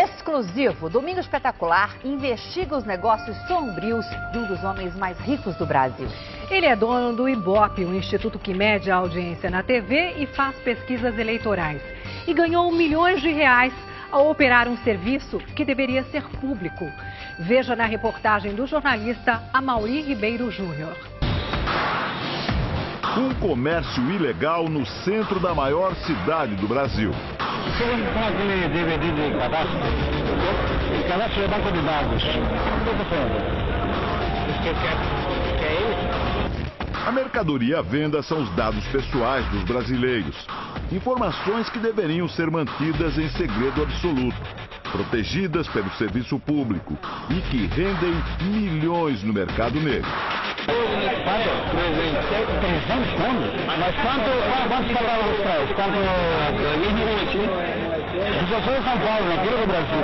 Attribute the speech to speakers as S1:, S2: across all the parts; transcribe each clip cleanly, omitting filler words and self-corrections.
S1: Exclusivo, Domingo Espetacular investiga os negócios sombrios de um dos homens mais ricos do Brasil.
S2: Ele é dono do Ibope, um instituto que mede a audiência na TV e faz pesquisas eleitorais. E ganhou milhões de reais ao operar um serviço que deveria ser público. Veja na reportagem do jornalista Amaury Ribeiro Júnior.
S3: Um comércio ilegal no centro da maior cidade do Brasil.
S4: Você tem aquele DVD de cadastro? O cadastro é banco de dados. O que eu estou falando? Isso que é isso?
S3: A mercadoria à venda são os dados pessoais dos brasileiros. Informações que deveriam ser mantidas em segredo absoluto, protegidas pelo serviço público e que rendem milhões no mercado negro.
S4: Mas quanto pagava os caras? Quanto eu sou em São Paulo, naquilo do Brasil,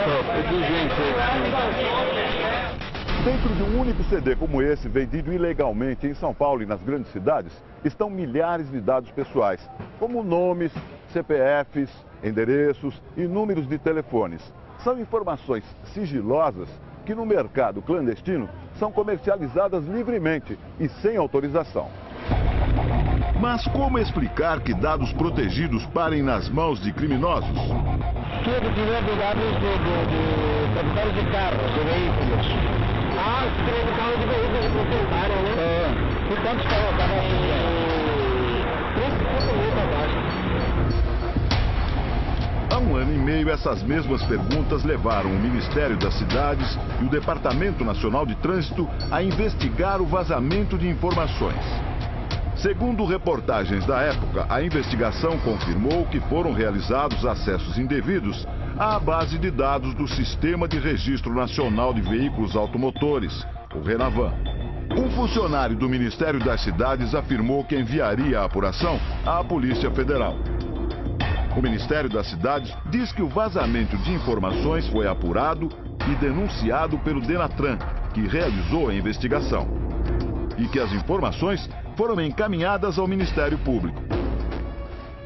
S3: Dentro de um único CD como esse, vendido ilegalmente em São Paulo e nas grandes cidades, estão milhares de dados pessoais, como nomes, CPFs, endereços e números de telefones. São informações sigilosas que no mercado clandestino são comercializadas livremente e sem autorização. Mas como explicar que dados protegidos parem nas mãos de criminosos?
S4: Tudo que vem de dados de proprietários de carros, de veículos. De carro de veículos proprietários, né? E quantos carros? 35 mil abaixo.
S3: Há um ano e meio, essas mesmas perguntas levaram o Ministério das Cidades e o Departamento Nacional de Trânsito a investigar o vazamento de informações. Segundo reportagens da época, a investigação confirmou que foram realizados acessos indevidos à base de dados do Sistema de Registro Nacional de Veículos Automotores, o RENAVAN. Um funcionário do Ministério das Cidades afirmou que enviaria a apuração à Polícia Federal. O Ministério das Cidades diz que o vazamento de informações foi apurado e denunciado pelo Denatran, que realizou a investigação. E que as informações foram encaminhadas ao Ministério Público.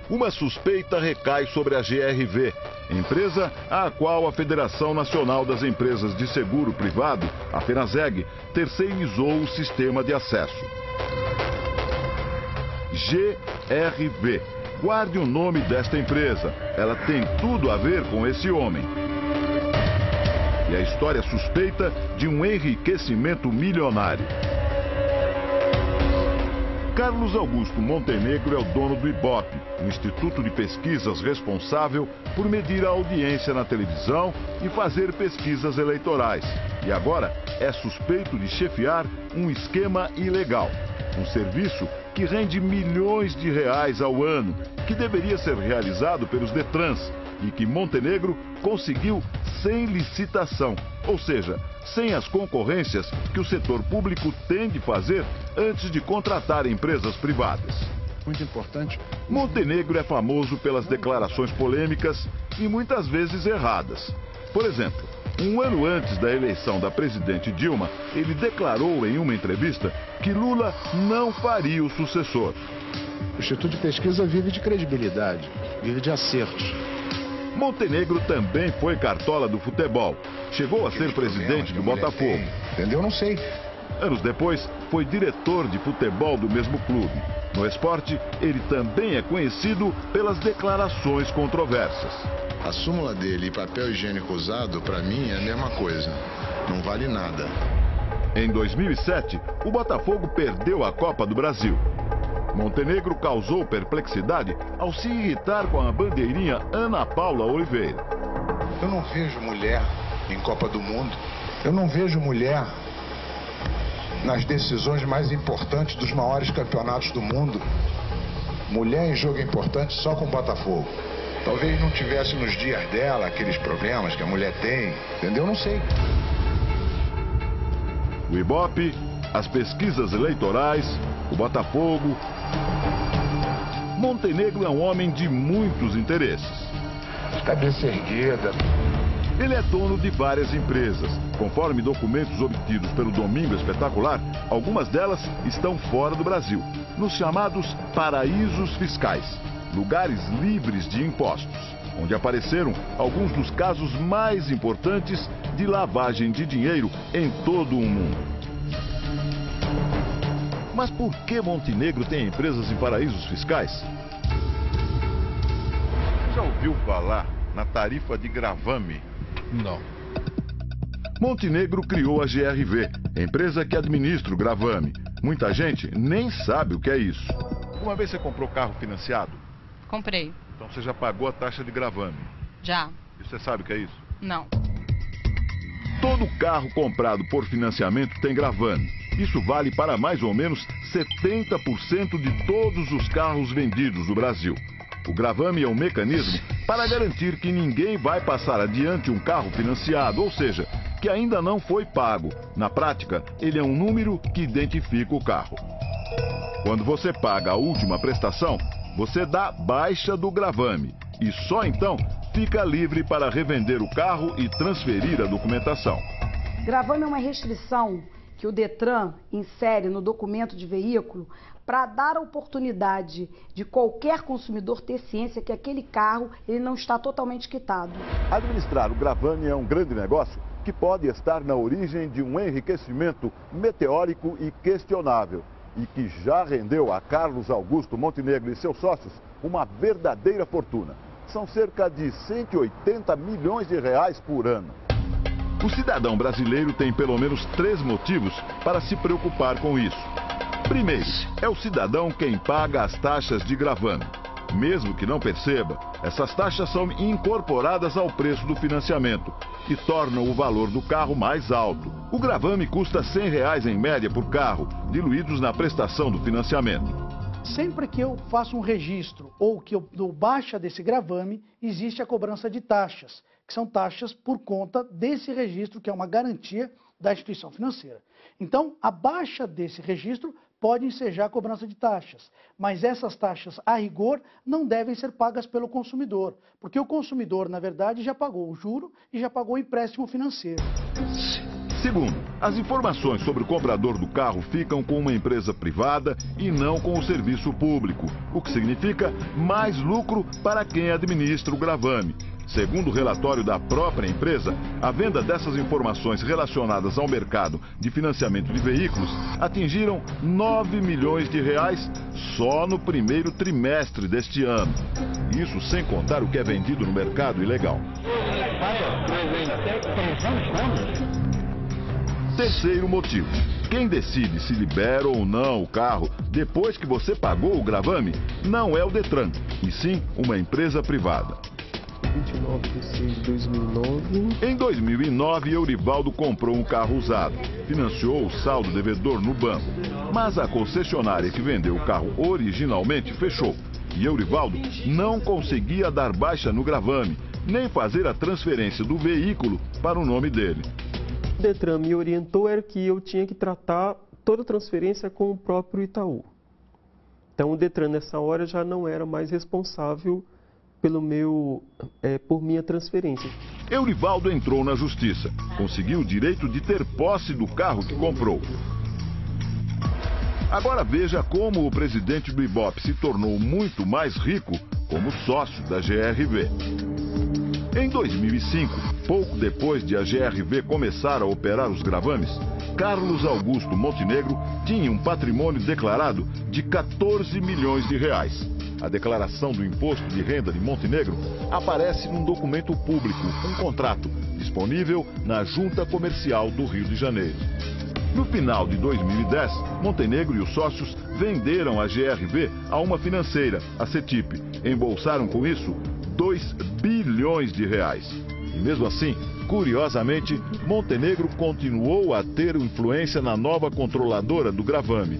S3: Uma suspeita recai sobre a GRV, empresa à qual a Federação Nacional das Empresas de Seguro Privado, a FENASEG, terceirizou o sistema de acesso. GRV. Guarde o nome desta empresa. Ela tem tudo a ver com esse homem. E a história suspeita de um enriquecimento milionário. Carlos Augusto Montenegro é o dono do Ibope, um instituto de pesquisas responsável por medir a audiência na televisão e fazer pesquisas eleitorais. E agora é suspeito de chefiar um esquema ilegal. Um serviço que rende milhões de reais ao ano, que deveria ser realizado pelos Detrans e que Montenegro conseguiu sem licitação, ou seja, sem as concorrências que o setor público tem de fazer antes de contratar empresas privadas.
S5: Muito importante.
S3: Montenegro é famoso pelas declarações polêmicas e muitas vezes erradas. Por exemplo, um ano antes da eleição da presidente Dilma, ele declarou em uma entrevista que Lula não faria o sucessor.
S5: O Instituto de Pesquisa vive de credibilidade, vive de acertos.
S3: Montenegro também foi cartola do futebol. Chegou a ser presidente do Botafogo.
S5: Entendeu? Não sei.
S3: Anos depois, foi diretor de futebol do mesmo clube. No esporte, ele também é conhecido pelas declarações controversas.
S6: A súmula dele e papel higiênico usado, para mim, é a mesma coisa. Não vale nada.
S3: Em 2007, o Botafogo perdeu a Copa do Brasil. Montenegro causou perplexidade ao se irritar com a bandeirinha Ana Paula Oliveira.
S6: Eu não vejo mulher em Copa do Mundo. Eu não vejo mulher nas decisões mais importantes dos maiores campeonatos do mundo. Mulher em jogo importante só com o Botafogo. Talvez não tivesse nos dias dela aqueles problemas que a mulher tem. Entendeu? Não sei.
S3: O Ibope, as pesquisas eleitorais, o Botafogo. Montenegro é um homem de muitos interesses.
S6: Cabeça erguida.
S3: Ele é dono de várias empresas. Conforme documentos obtidos pelo Domingo Espetacular, algumas delas estão fora do Brasil, nos chamados paraísos fiscais, lugares livres de impostos. onde apareceram alguns dos casos mais importantes de lavagem de dinheiro em todo o mundo. Mas por que Montenegro tem empresas em paraísos fiscais? Já ouviu falar na tarifa de gravame?
S5: Não.
S3: Montenegro criou a GRV, empresa que administra o gravame. Muita gente nem sabe o que é isso. Uma vez você comprou carro financiado?
S7: Comprei.
S3: Então você já pagou a taxa de gravame?
S7: Já.
S3: E você sabe o que é isso?
S7: Não.
S3: Todo carro comprado por financiamento tem gravame. Isso vale para mais ou menos 70% de todos os carros vendidos no Brasil. O gravame é um mecanismo para garantir que ninguém vai passar adiante um carro financiado, ou seja, que ainda não foi pago. Na prática, ele é um número que identifica o carro. Quando você paga a última prestação, você dá baixa do gravame e só então fica livre para revender o carro e transferir a documentação.
S8: Gravame é uma restrição que o Detran insere no documento de veículo para dar a oportunidade de qualquer consumidor ter ciência que aquele carro ele não está totalmente quitado.
S3: Administrar o gravame é um grande negócio que pode estar na origem de um enriquecimento meteórico e questionável e que já rendeu a Carlos Augusto Montenegro e seus sócios uma verdadeira fortuna. São cerca de 180 milhões de reais por ano. O cidadão brasileiro tem pelo menos 3 motivos para se preocupar com isso. Primeiro, é o cidadão quem paga as taxas de gravame. Mesmo que não perceba, essas taxas são incorporadas ao preço do financiamento e tornam o valor do carro mais alto. O gravame custa R$ 100 em média por carro, diluídos na prestação do financiamento.
S9: Sempre que eu faço um registro ou que eu dou baixa desse gravame, existe a cobrança de taxas, que são taxas por conta desse registro, que é uma garantia da instituição financeira. Então, a baixa desse registro pode ensejar a cobrança de taxas, mas essas taxas, a rigor, não devem ser pagas pelo consumidor, porque o consumidor, na verdade, já pagou o juro e já pagou o empréstimo financeiro.
S3: Segundo, as informações sobre o comprador do carro ficam com uma empresa privada e não com o serviço público, o que significa mais lucro para quem administra o gravame. Segundo o relatório da própria empresa, a venda dessas informações relacionadas ao mercado de financiamento de veículos atingiram R$ 9 milhões só no primeiro trimestre deste ano. Isso sem contar o que é vendido no mercado ilegal. Terceiro motivo. Quem decide se libera ou não o carro depois que você pagou o gravame não é o Detran, e sim uma empresa privada.
S10: 29 de 6 de 2009.
S3: Em 2009, Eurivaldo comprou um carro usado. Financiou o saldo devedor no banco. Mas a concessionária que vendeu o carro originalmente fechou. E Eurivaldo não conseguia dar baixa no gravame, nem fazer a transferência do veículo para o nome dele.
S10: O Detran me orientou era que eu tinha que tratar toda a transferência com o próprio Itaú. Então o Detran nessa hora já não era mais responsável por minha transferência.
S3: Eurivaldo entrou na justiça, conseguiu o direito de ter posse do carro que comprou. Agora veja como o presidente do Ibope se tornou muito mais rico como sócio da GRV. Em 2005, pouco depois de a GRV começar a operar os gravames, Carlos Augusto Montenegro tinha um patrimônio declarado de 14 milhões de reais. A declaração do imposto de renda de Montenegro aparece num documento público, um contrato, disponível na Junta Comercial do Rio de Janeiro. No final de 2010, Montenegro e os sócios venderam a GRV a uma financeira, a CETIP. Embolsaram com isso 2 bilhões de reais. E mesmo assim, curiosamente, Montenegro continuou a ter influência na nova controladora do gravame.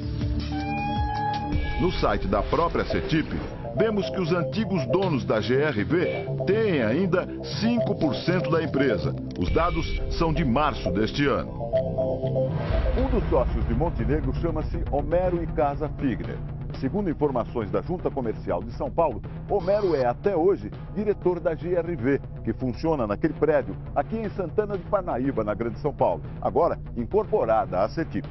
S3: No site da própria CETIP, vemos que os antigos donos da GRV têm ainda 5% da empresa. Os dados são de março deste ano. Um dos sócios de Montenegro chama-se Homero Icasa Figner. Segundo informações da Junta Comercial de São Paulo, Homero é até hoje diretor da GRV, que funciona naquele prédio aqui em Santana de Parnaíba, na Grande São Paulo, agora incorporada à CETIP.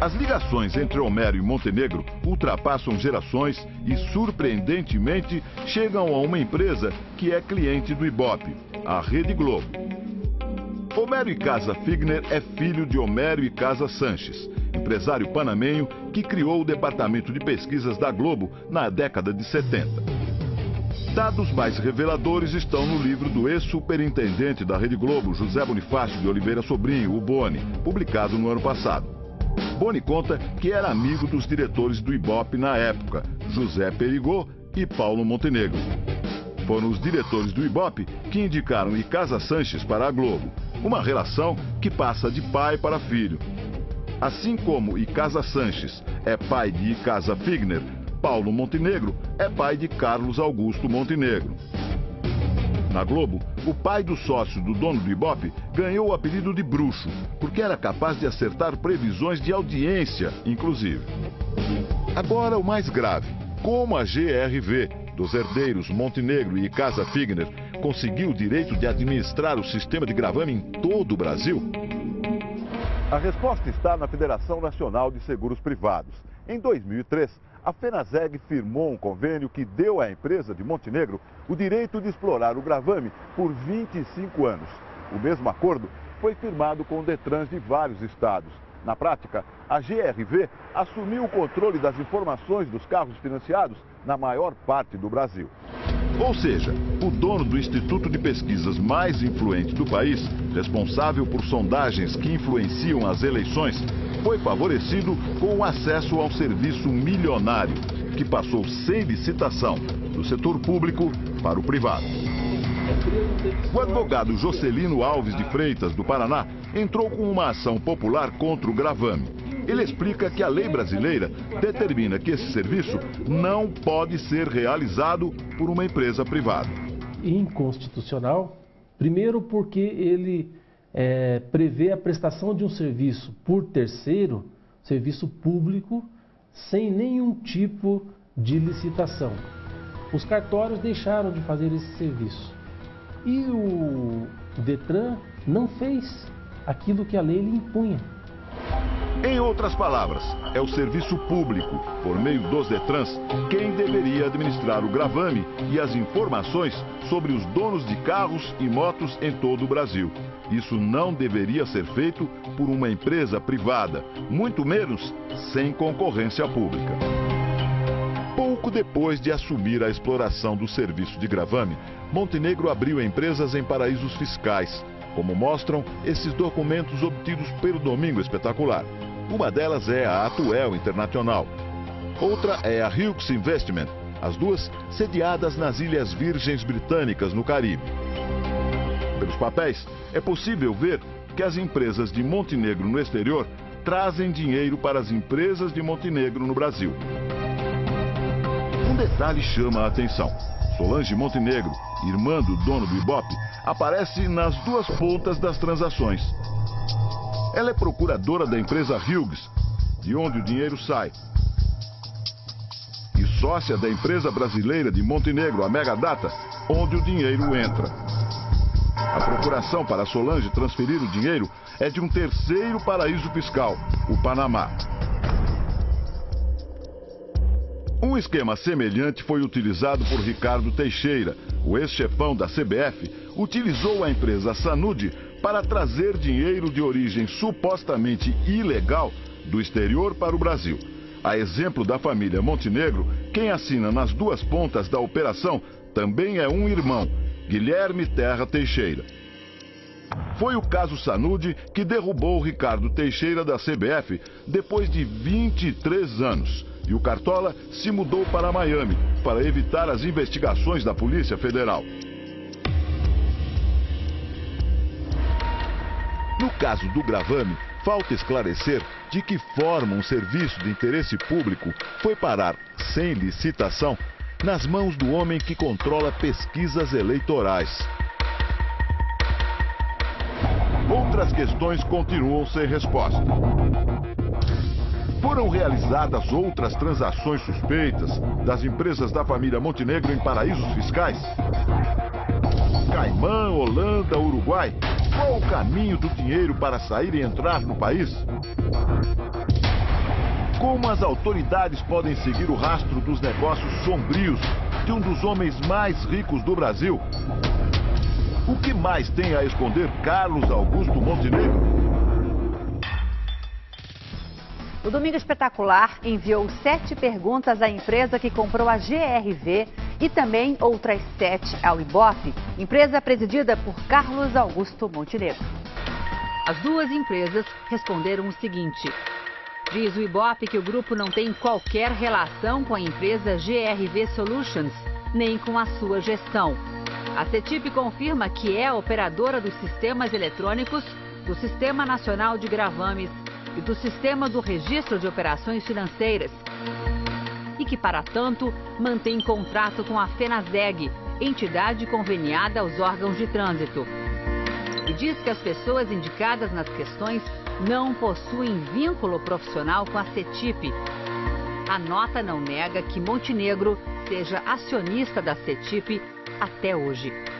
S3: As ligações entre Homero e Montenegro ultrapassam gerações e, surpreendentemente, chegam a uma empresa que é cliente do Ibope, a Rede Globo. Homero e Casa Figner é filho de Homero e Casa Sanches, empresário panamenho que criou o departamento de pesquisas da Globo na década de 70. Dados mais reveladores estão no livro do ex-superintendente da Rede Globo, José Bonifácio de Oliveira Sobrinho, o Boni, publicado no ano passado. Boni conta que era amigo dos diretores do Ibope na época, José Perigô e Paulo Montenegro. Foram os diretores do Ibope que indicaram Icasa Sanches para a Globo, uma relação que passa de pai para filho. Assim como Icasa Sanches é pai de Icasa Figner, Paulo Montenegro é pai de Carlos Augusto Montenegro. Na Globo, o pai do sócio do dono do Ibope ganhou o apelido de bruxo, porque era capaz de acertar previsões de audiência, inclusive. Agora o mais grave, como a GRV, dos herdeiros Montenegro e Icasa Figner, conseguiu o direito de administrar o sistema de gravame em todo o Brasil? A resposta está na Federação Nacional de Seguros Privados. Em 2003, a FENASEG firmou um convênio que deu à empresa de Montenegro o direito de explorar o gravame por 25 anos. O mesmo acordo foi firmado com Detrans de vários estados. Na prática, a GRV assumiu o controle das informações dos carros financiados na maior parte do Brasil. Ou seja, o dono do instituto de pesquisas mais influente do país, responsável por sondagens que influenciam as eleições, foi favorecido com o acesso ao serviço milionário, que passou sem licitação do setor público para o privado. O advogado Jocelino Alves de Freitas, do Paraná, entrou com uma ação popular contra o gravame. Ele explica que a lei brasileira determina que esse serviço não pode ser realizado por uma empresa privada.
S7: Inconstitucional, primeiro porque ele prevê a prestação de um serviço por terceiro, serviço público, sem nenhum tipo de licitação. Os cartórios deixaram de fazer esse serviço. E o Detran não fez aquilo que a lei lhe impunha.
S3: Em outras palavras, é o serviço público, por meio dos Detrans, quem deveria administrar o gravame e as informações sobre os donos de carros e motos em todo o Brasil. Isso não deveria ser feito por uma empresa privada, muito menos sem concorrência pública. Pouco depois de assumir a exploração do serviço de gravame, Montenegro abriu empresas em paraísos fiscais, como mostram esses documentos obtidos pelo Domingo Espetacular. Uma delas é a Atuel Internacional. Outra é a Hughes Investment, as duas sediadas nas Ilhas Virgens Britânicas, no Caribe. Pelos papéis, é possível ver que as empresas de Montenegro no exterior trazem dinheiro para as empresas de Montenegro no Brasil. Um detalhe chama a atenção. Solange Montenegro, irmã do dono do Ibope, aparece nas duas pontas das transações. Ela é procuradora da empresa Hughes, de onde o dinheiro sai, e sócia da empresa brasileira de Montenegro, a Megadata, onde o dinheiro entra. A procuração para Solange transferir o dinheiro é de um terceiro paraíso fiscal, o Panamá. Um esquema semelhante foi utilizado por Ricardo Teixeira. O ex-chefão da CBF utilizou a empresa Sanude para trazer dinheiro de origem supostamente ilegal do exterior para o Brasil. A exemplo da família Montenegro, quem assina nas duas pontas da operação também é um irmão, Guilherme Terra Teixeira. Foi o caso Sanude que derrubou Ricardo Teixeira da CBF depois de 23 anos. E o Cartola se mudou para Miami para evitar as investigações da Polícia Federal. No caso do gravame, falta esclarecer de que forma um serviço de interesse público foi parar, sem licitação, nas mãos do homem que controla pesquisas eleitorais. Outras questões continuam sem resposta. Foram realizadas outras transações suspeitas das empresas da família Montenegro em paraísos fiscais? Caimã, Holanda, Uruguai? Qual o caminho do dinheiro para sair e entrar no país? Como as autoridades podem seguir o rastro dos negócios sombrios de um dos homens mais ricos do Brasil? O que mais tem a esconder Carlos Augusto Montenegro?
S1: O Domingo Espetacular enviou 7 perguntas à empresa que comprou a GRV e também outras 7 ao Ibope, empresa presidida por Carlos Augusto Montenegro. As duas empresas responderam o seguinte: diz o Ibope que o grupo não tem qualquer relação com a empresa GRV Solutions, nem com a sua gestão. A CETIP confirma que é a operadora dos sistemas eletrônicos, do Sistema Nacional de Gravames e do Sistema do Registro de Operações Financeiras. E que, para tanto, mantém contrato com a FENASEG, entidade conveniada aos órgãos de trânsito. E diz que as pessoas indicadas nas questões não possuem vínculo profissional com a CETIP. A nota não nega que Montenegro seja acionista da CETIP até hoje.